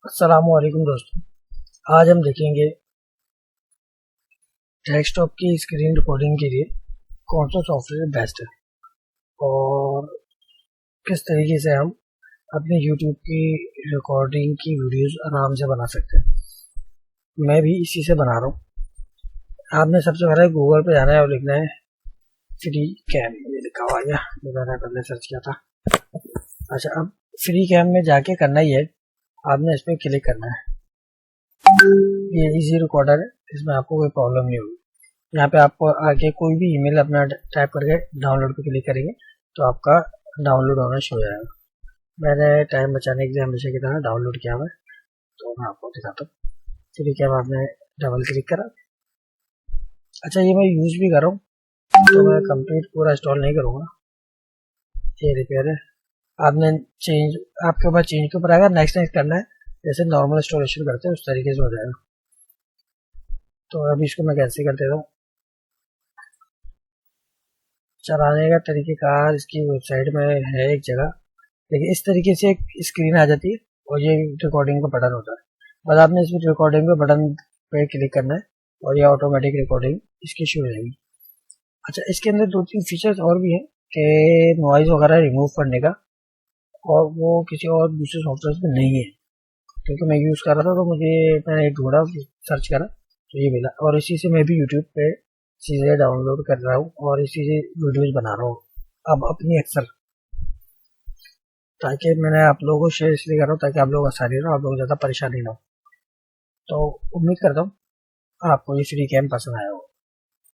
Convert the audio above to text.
अस्सलामुअलैकुम दोस्तों। आज हम देखेंगे डेस्कटॉप की स्क्रीन रिकॉर्डिंग के लिए कौन सा सॉफ्टवेयर बेस्ट है और किस तरीके से हम अपनी यूट्यूब की रिकॉर्डिंग की वीडियोस आराम से बना सकते हैं। मैं भी इसी से बना रहा हूँ। आपने सबसे पहले गूगल पे जाना है और लिखना है फ्री कैम। ये लिखा हुआ है, जो मैंने पहले सर्च किया था। अच्छा, अब फ्री कैम में जाके करना ही है, आपने इस पर क्लिक करना है। ये इजी रिकॉर्डर है, इसमें आपको कोई प्रॉब्लम नहीं होगी। यहाँ पे आपको आगे कोई भी ईमेल अपना टाइप करके डाउनलोड पे क्लिक करेंगे तो आपका डाउनलोड होना शुरू हो जाएगा। मैंने टाइम बचाने के लिए हमेशा की तरह डाउनलोड किया हुआ है, तो मैं आपको दिखाता हूँ। ठीक है, आपने डबल क्लिक करा। अच्छा, ये मैं यूज भी कर रहा हूँ, तो मैं कंप्लीट पूरा इंस्टॉल नहीं करूँगा। ये रिपेयर है, आपने चेंज, आपके ऊपर चेंज के ऊपर आएगा। नेक्स्ट नेक्स्ट करना है, जैसे नॉर्मल इंस्टॉलेशन करते हैं उस तरीके से हो जाएगा। तो अभी इसको मैं कैसे कर देता हूँ। चलाने का तरीक़ेकार इसकी वेबसाइट में है एक जगह, लेकिन इस तरीके से एक स्क्रीन आ जाती है और ये रिकॉर्डिंग का बटन होता है। बस आपने इस रिकॉर्डिंग के बटन पे क्लिक करना है और ये ऑटोमेटिक रिकॉर्डिंग इसकी शुरू हो जाएगी। अच्छा, इसके अंदर दो तीन फीचर्स और भी हैं कि नॉइज़ वगैरह रिमूव करने का, और वो किसी और दूसरे सॉफ्टवेयर में नहीं है। क्योंकि मैं यूज़ कर रहा था तो मुझे, मैंने ढूंढा, सर्च करा तो ये मिला, और इसी से मैं भी यूट्यूब पे चीज़ें डाउनलोड कर रहा हूँ और इसी से वीडियोज़ बना रहा हूँ अब अपनी अक्सर। ताकि मैंने आप लोगों को शेयर इसलिए कर रहा हूँ ताकि आप लोग आसानी हो, आप लोग ज़्यादा परेशानी ना हो। तो उम्मीद करता हूँ आपको ये फ्री कैम पसंद आया।